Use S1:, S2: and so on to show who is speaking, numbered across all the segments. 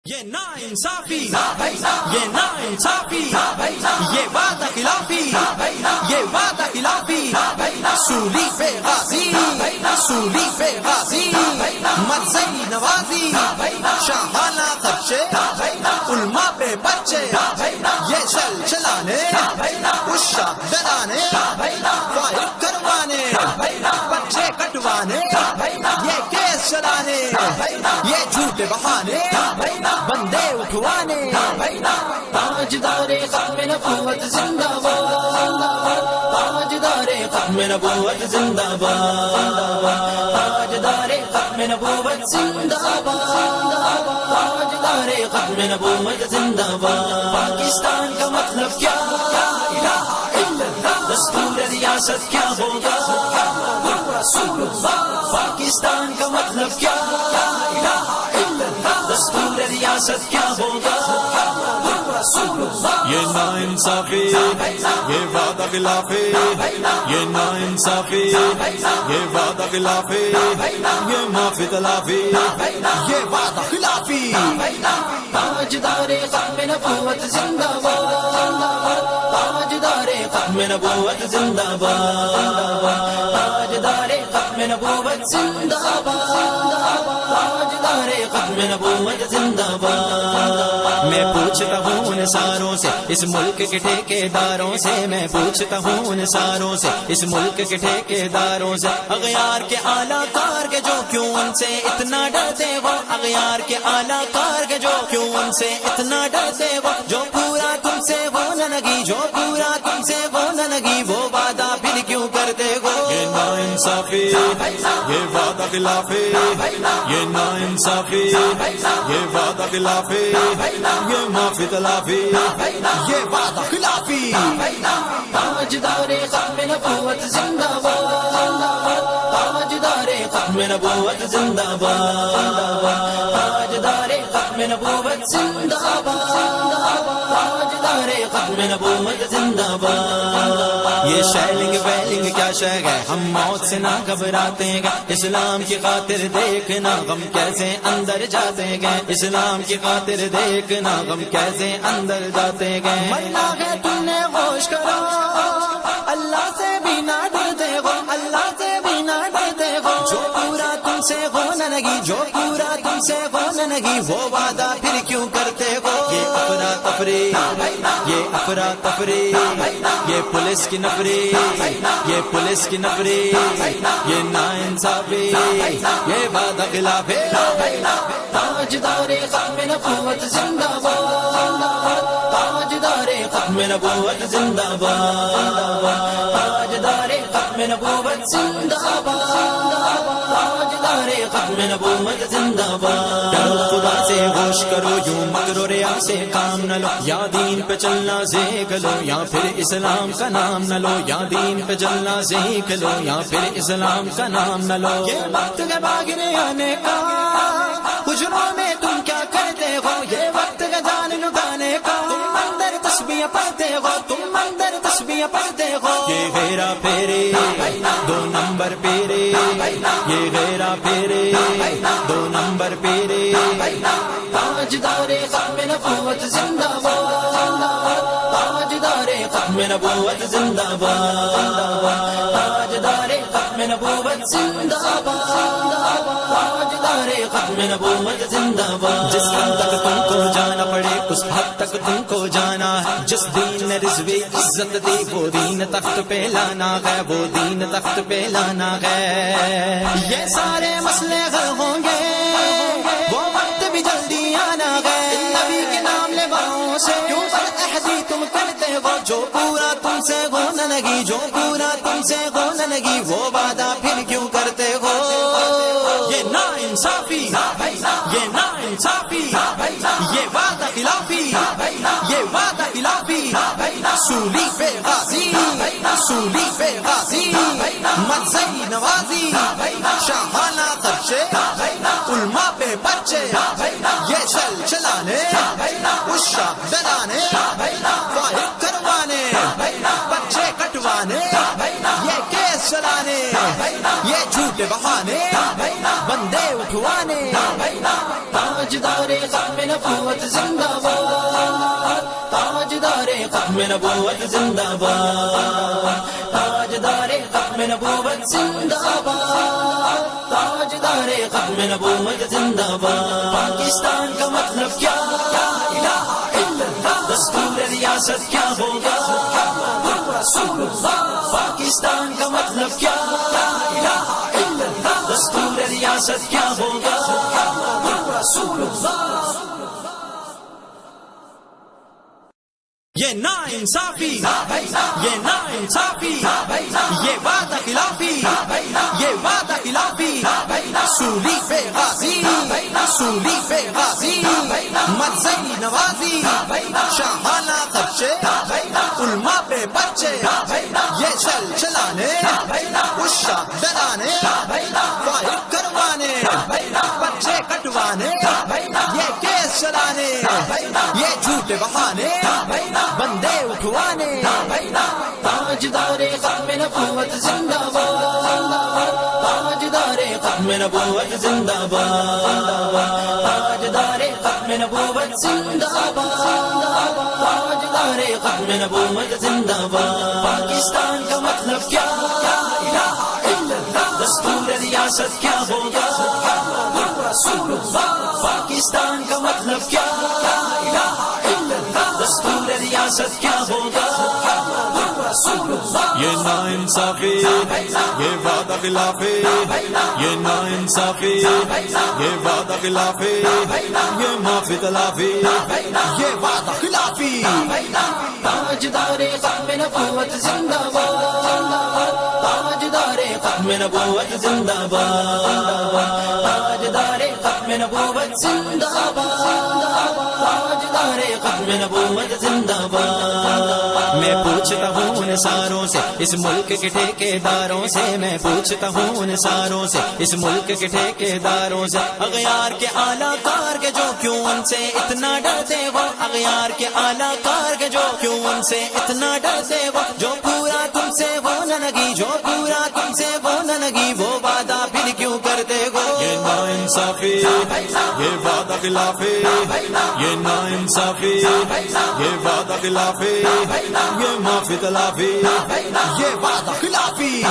S1: یہ ناانصافی، یہ ناانصافی، یہ وعدہ خلافی، یہ وعدہ خلافی، سولی پہ غازی، سولی پہ غازی، مرزئی نوازی، شاہانہ خرچے، علماء پہ بچے، یہ چل چلانے، اس شاہ ڈرانے، فائر کروانے، بچے کٹوانے، یہ کیس چلانے، یہ جھوٹے بہانے، بندے اٹھوانے۔
S2: تاجدار ختم نبوت زندہ باد، تاجدار ختم نبوت زندہ باد، تاجدار ختم نبوت زندہ باد، تاجدار ختم نبوت زندہ باد۔ پاکستان کا مطلب کیا؟ دستور ریاست کیا ہوگا؟ پاکستان کا مطلب کیا؟ دستور ریاست کیا ہوگا؟
S1: یہ ناانصافی، یہ وعدہ خلافی، یہ ناانصافی، یہ وعدہ خلافی، یہ معافی تلافی، یہ وعدہ خلافی۔
S2: تاجدار ختم نبوت زندہ باد، تاجدار ختم نبوت زندہ باد، تاجدار ختم نبوت زندہ باد، تاجدار ختم نبوت زندہ باد۔
S1: میں پوچھتا ہوں ان ساروں سے، اس ملک کے ٹھیکے داروں سے، میں پوچھتا ہوں ان ساروں سے، اس ملک کے ٹھیکے داروں سے، اغیار کے اعلیٰ کار کے جو کیوں ان سے اتنا ڈرتے ہو، اغیار کے اعلیٰ کار کے جو کیوں ان سے اتنا ڈرتے ہو، جو پورا تم سے ہو نہ لگی، جو پورا تم سے ہو نہ لگی، وہ وعدہ پھر کیوں کرتے ہو؟ یہ ناانصافی، یہ وعدہ خلافی، یہ ناانصافی، یہ وعدہ خلافی، یہ معافی تلافی، یہ وعدہ خلافی۔
S2: تاجدار ختم نبوت زندہ باد، تاجدار ختم نبوت زندہ باد، تاجدار ختم نبوت زندہ باد، تاجدار ختم نبوت زندہ باد۔
S1: یہ شیلنگ ویلنگ کیا شے ہے، ہم موت سے نہ گھبراتے گے، اسلام کی خاطر دیکھنا غم کیسے اندر جاتے گئے، اسلام کی خاطر دیکھنا غم کیسے اندر جاتے گئے۔ مرنا ہے تم نے ہوش کرو، اللہ سے بھی نہ ڈرتے ہو، اللہ سے بھی نہ ڈرتے ہو، جو پورا تم سے ہو نہ لگی، جو پورا تم سے ہو نہ لگی، وہ وعدہ پھر کیوں کرتے ہو؟ یہ افراتفری، یہ افراتفری، یہ پولیس کی نفری، یہ پولیس کی نفری، یہ ناانصافی، یہ وعدہ خلافی۔
S2: تاجدار ختم نبوت زندہ باد، تاجدار ختم نبوت زندہ باد، تاجدار ختم نبوت زندہ باد، تاجدار ختم نبوت زندہ باد۔
S1: ڈرو خدا سے ہوش کرو، یوں مکر و ریا سے کام نہ لو، یا دین پہ چلنا سیکھ لو، یا پھر اسلام کا نام نہ لو، یا دین پہ چلنا سیکھ لو، یا پھر اسلام کا نام نہ لو۔ یہ وقت ہے بھاگنے آنے کا، حجروں میں تم کیا کرتے ہو، یہ وقت ہے جان لگانے کا، تم اندر تسبیح پڑھتے ہو، تم اندر تسبیح پڑھتے ہو۔ یہ غیرہ پھیرے دو نمبر پیرے، یہ غیرہ پھیرے دو نمبر پیرے۔
S2: تاجدار ختم نبوت زندہ باد، تاجدار ختم نبوت زندہ باد، تاجدار ختم نبوت زندہ باد، تاجدار ختم نبوت زندہ باد۔
S1: جس حد تک تم کو جانا پڑے اس حد تک تم کو جانا ہے، جس دین نے رضوی عزت دی وہ دین تخت پہ لانا ہے، وہ دین تخت پہ لانا ہے۔ یہ سارے مسئلے حل ہوں گے، وہ وقت بھی جلدی آنا ہے۔ نبی کے نام لیواؤں سے کیوں بدعہدی تم کرتے ہو، جو پورا تم سے ہو نہ لگی، جو پورا تم سے ہو نہ لگی، وہ وعدہ پھر کیوں کرتے ہو؟ یہ ناانصافی، یہ ناانصافی، یہ وعدہ خلافی، یہ وعدہ خلافی، سولی پہ غازی، سولی پہ غازی، مرزئی نوازی، شاہانہ خرچے، علماء پہ بچے، یہ چل چلانے، اس شاہ ڈرانے، فائر کروانے، بچے کٹوانے، یہ کیس چلانے۔ چلانے یہ جھوٹے بہانے بندے اٹھوانے
S2: تاجدار ختم نبوت زندہ باد تاجدار ختم نبوت زندہ باد تاجدار ختم نبوت زندہ باد تاجدار ختم نبوت زندہ باد پاکستان کا مطلب کیا الہ الا اللہ دستور ریاست کیا ہوگا رسول اللہ پاکستان کا مطلب کیا الہ الا اللہ دستور ریاست کیا ہوگا رسول اللہ
S1: یہ نا انصافی یہ نا انصافی یہ وعدہ خلافی یہ وعدہ خلافی سولی پہ غازی سولی پہ غازی مرزئی نوازی شاہانہ خرچے علماء پہ بچے یہ چل چلانے اس شاہ ڈرانے فائر کروانے بچے کٹوانے یہ کیس چلانے یہ جھوٹے بہانے بندے اٹھوانے
S2: تاجدار ختم نبوت زندہ باد تاجدار ختم نبوت زندہ باد تاجدار ختم نبوت زندہ باد تاجدار ختم نبوت زندہ باد پاکستان کا مطلب کیا الہ الا اللہ دستور ریاست کیا ہوگا رسول اللہ پاکستان کا مطلب کیا الہ الا اللہ دستور ریاست کیا ہوگا رسول اللہ
S1: یہ نا انصافی یہ وعدہ خلافی یہ نا انصافی یہ وعدہ خلافی یہ معافی تلافی یہ وعدہ خلافی
S2: تاجدار ختم نبوت زندہ باد تاجدار ختم نبوت زندہ باد تاجدار ختم نبوت زندہ باد تاجدار ختم نبوت زندہ باد
S1: میں پوچھتا ہوں ان ساروں سے اس ملک کے ٹھیکے داروں سے میں پوچھتا ہوں ان ساروں سے اس ملک کے ٹھیکے داروں سے اغیار کے اعلیٰ کار کے جو کیوں ان سے اتنا ڈرتے ہو اغیار کے اعلیٰ کار کے جو کیوں ان سے اتنا ڈرتے ہو جو پورا تم سے وہ نہ لگی جو پورا تم سے وہ نہ لگی وہ وعدہ پھر کیوں کرتے ہو یہ نا انصافی یہ وعدہ خلافی یہ نا انصافی یہ وعدہ خلافی یہ معافی تلافی یہ وعدہ خلافی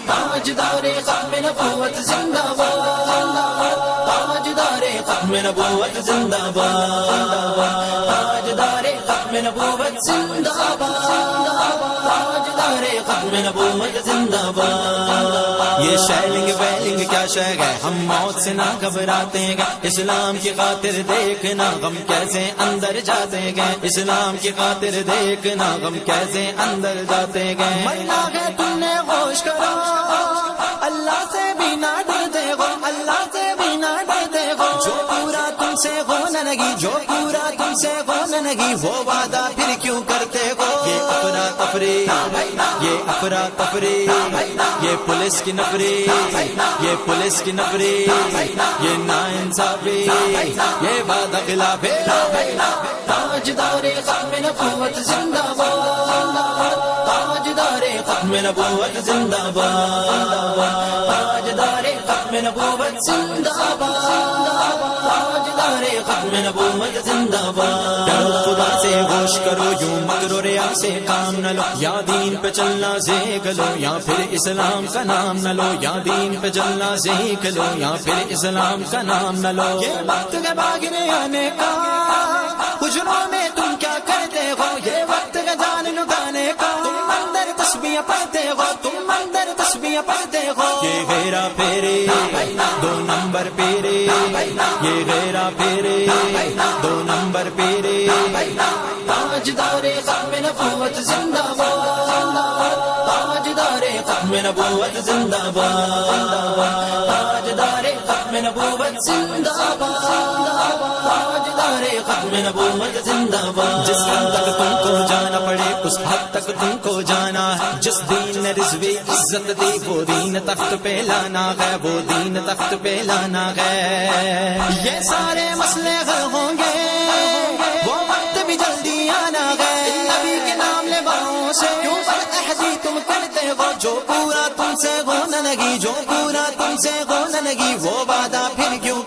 S2: تاجدار ختم نبوت زندہ باد تاجدار ختم نبوت زندہ باد تاجدار ختم نبوت زندہ باد تاجدار ختم نبوت زندہ باد
S1: یہ شیلنگ ویلنگ کیا شے ہے ہم موت سے نہ گھبراتے گے اسلام کی خاطر دیکھنا غم کیسے اندر جاتے گئے اسلام کی خاطر دیکھنا غم کیسے اندر جاتے گئے مرنا ہے تم نے ہوش کرو اللہ سے بھی نہ ڈرتے ہو اللہ سے بھی نہ ڈرتے ہو جو پورا تم سے ہو نہ لگی جو پورا تم سے ہو نہ لگی وہ وعدہ پھر کیوں کرتے ہو یہ افراتفری یہ افراتفری یہ پولیس کی نفری یہ پولیس کی نفری یہ ناانصافی یہ وعدہ خلافی
S2: تاجدار ختم نبوت زندہ باد تاجدار ختم نبوت زندہ باد تاجدار ختم نبوت زندہ باد تاجدار ختم نبوت زندہ باد
S1: ڈرو خدا سے ہوش کرو یوں مکر و ریا سے کام نہ لو یا دین پہ چلنا سیکھ لو یا پھر اسلام کا نام نہ لو یا دین پہ چلنا سیکھ لو یا پھر اسلام کا نام نہ لو یہ وقت کے بھاگنے آنے کا حجروں میں تم کیا کرتے ہو یہ وقت کا جان لگانے کا تم اندر تسبیح پڑھتے ہو تم اندر تسبیح پڑھتے ہو یہ غیرہ پھیرے 2 نمبر پیرے یہ غیرہ پھیرے 2 نمبر پیرے
S2: تاجدار ختم نبوت زندہ باد تاجدار ختم نبوت زندہ باد تاجدار ختم نبوت زندہ باد تاجدار ختم نبوت زندہ باد
S1: جس حد تک تم کو جانا پڑے اس حد تک تم کو جانا ہے جس دین نے رضوی عزت دی وہ دین تخت پہ لانا ہے وہ دین تخت پہ لانا ہے یہ سارے مسئلے حل ہوں گے وہ وقت بھی جلدی آنا ہے نبی کے نام لے باؤں سے کیوں بد عہدی تم کرتے سے ہو جو پورا تم سے ہو نہ لگی، جو پورا تم سے ہو نہ لگی، وہ وعدہ پھر کیوں